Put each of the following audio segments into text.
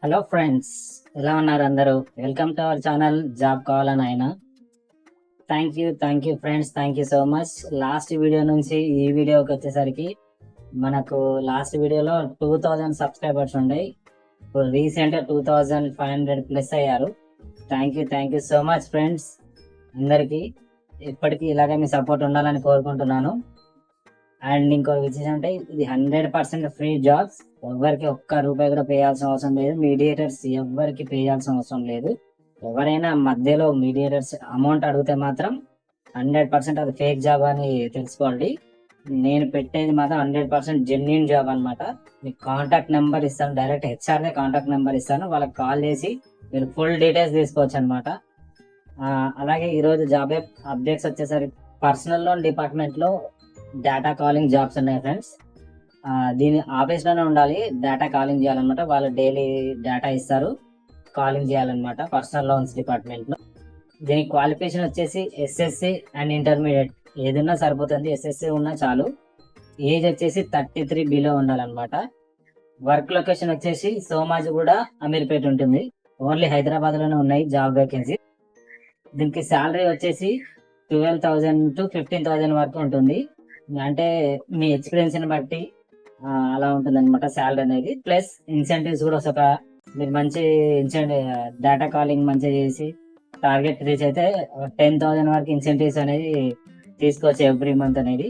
Hello friends, ఎలా ఉన్నారు అందరూ? Welcome to our channel job కావాలని ఆయన. Thank you friends, thank you so much. Last video నుంచి ఈ వీడియోకి వచ్చేసరికి మనకు లాస్ట్ వీడియోలో 2000 సబ్స్క్రైబర్స్ ఉన్నాయి. ఇప్పుడు రీసెంట్గా 2500 ప్లస్ అయ్యారు. Thank you so much friends అందరికీ. ఇప్పటికీ ఇలాగే మీ సపోర్ట్ ఉండాలని కోరుకుంటున్నాను. అండ్ ఇంకో విషయం అంటే ఇది 100% ఫ్రీ జాబ్స్. ఎవరికి ఒక్క రూపాయి కూడా పే చేయాల్సిన అవసరం లేదు. మీడియేటర్స్ ఎవరికి పే చేయాల్సిన అవసరం లేదు. ఎవరైనా మధ్యలో మీడియేటర్స్ అమౌంట్ అడిగితే మాత్రం 100% అది ఫేక్ జాబ్ అని తెలుసుకోండి. నేను పెట్టేది మాత్రం 100% జెన్యున్ జాబ్ అనమాట. మీకు కాంటాక్ట్ నెంబర్ ఇస్తాను, డైరెక్ట్ హెచ్ఆర్దే కాంటాక్ట్ నెంబర్ ఇస్తాను. వాళ్ళకి కాల్ చేసి మీరు ఫుల్ డీటెయిల్స్ తీసుకోవచ్చు అనమాట. అలాగే ఈరోజు జాబ్ అప్డేట్స్ వచ్చేసరికి పర్సనల్ లోన్ డిపార్ట్మెంట్లో డేటా కాలింగ్ జాబ్స్ ఉన్నాయి ఫ్రెండ్స్. దీని ఆఫీస్లోనే ఉండాలి, డేటా కాలింగ్ చేయాలన్నమాట. వాళ్ళు డైలీ డేటా ఇస్తారు, కాలింగ్ చేయాలన్నమాట పర్సనల్ లోన్స్ డిపార్ట్మెంట్లో. దీనికి క్వాలిఫికేషన్ వచ్చేసి ఎస్ఎస్సి అండ్ ఇంటర్మీడియట్ ఏదన్నా సరిపోతుంది. ఎస్ఎస్సి ఉన్నా చాలు. ఏజ్ వచ్చేసి 33 బిలో ఉండాలన్నమాట. వర్క్ లొకేషన్ వచ్చేసి సోమాజిగూడ, అమీర్పేట ఉంటుంది. ఓన్లీ హైదరాబాద్లోనే ఉన్నాయి జాబ్ వేకెన్సీ. దీనికి శాలరీ వచ్చేసి 12,000 to 15,000 వరకు ఉంటుంది. అంటే మీ ఎక్స్పీరియన్స్ని బట్టి అలా ఉంటుంది అనమాట శాలరీ అనేది. ప్లస్ ఇన్సెంటివ్స్ కూడా ఒక మీరు మంచి డేటా కాలింగ్ మంచిగా చేసి టార్గెట్ రీచ్ అయితే 10,000 వరకు ఇన్సెంటివ్స్ అనేది తీసుకోవచ్చు ఎవ్రీ మంత్ అనేది.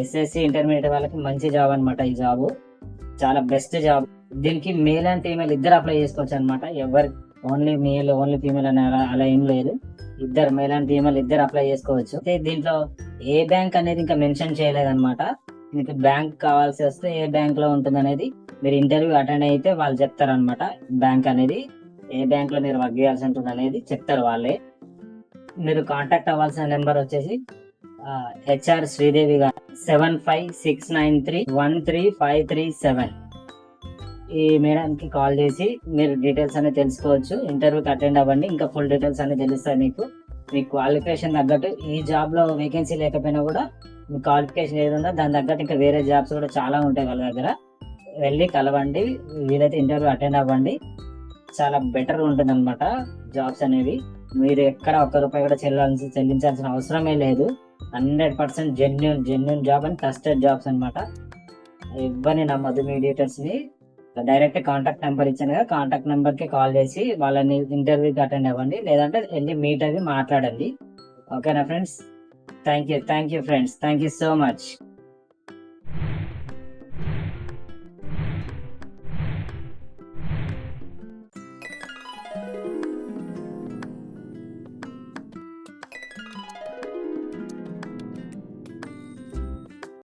ఎస్ఎస్సి ఇంటర్మీడియట్ వాళ్ళకి మంచి జాబ్ అనమాట. ఈ జాబ్ చాలా బెస్ట్ జాబ్. దీనికి మేల్ అండ్ ఫీమేల్ ఇద్దరు అప్లై చేసుకోవచ్చు అనమాట. ఎవరు ఓన్లీ మేల్ ఓన్లీ ఫీమేల్ అని అలా ఏం లేదు. ఇద్దరు మేల్ అండ్ ఫీమేల్ ఇద్దరు అప్లై చేసుకోవచ్చు. దీంట్లో ఏ బ్యాంక్ అనేది ఇంకా మెన్షన్ చేయలేదన్నమాట. మీకు బ్యాంక్ కావాల్సి వస్తే ఏ బ్యాంక్ లో ఉంటుంది అనేది మీరు ఇంటర్వ్యూ అటెండ్ అయితే వాళ్ళు చెప్తారనమాట. బ్యాంక్ అనేది ఏ బ్యాంక్ లో మీరు వర్క్ చేయాల్సి ఉంటుంది అనేది చెప్తారు వాళ్ళే. మీరు కాంటాక్ట్ అవ్వాల్సిన నెంబర్ వచ్చేసి హెచ్ఆర్ శ్రీదేవి గారు 7569313537. ఈ మేడంకి కాల్ చేసి మీరు డీటెయిల్స్ అనేది తెలుసుకోవచ్చు. ఇంటర్వ్యూకి అటెండ్ అవ్వండి, ఇంకా ఫుల్ డీటెయిల్స్ అనేది తెలుస్తాయి మీకు. మీ క్వాలిఫికేషన్ తగ్గట్టు ఈ జాబ్లో వేకెన్సీ లేకపోయినా కూడా మీ క్వాలిఫికేషన్ ఏది ఉందో దాని తగ్గట్టు ఇంకా వేరే జాబ్స్ కూడా చాలా ఉంటాయి వాళ్ళ దగ్గర. వెళ్ళి కలవండి, వీలైతే ఇంటర్వ్యూ అటెండ్ అవ్వండి. చాలా బెటర్ ఉంటుంది అనమాట జాబ్స్ అనేవి. మీరు ఎక్కడ ఒక్క రూపాయి కూడా చెల్లించాల్సిన అవసరమే లేదు. 100% genuine job and trusted jobs అనమాట. ఎవరిని నమ్మద్దు మీడియేటర్స్ని. డైరెక్ట్ కాంటాక్ట్ నెంబర్ ఇచ్చాను కదా, కాంటాక్ట్ నెంబర్కి కాల్ చేసి వాళ్ళని ఇంటర్వ్యూకి అటెండ్ అవ్వండి, లేదంటే వెళ్ళి మీట్ అవి మాట్లాడండి. ఓకేనా friends? Thank you friends, thank you so much.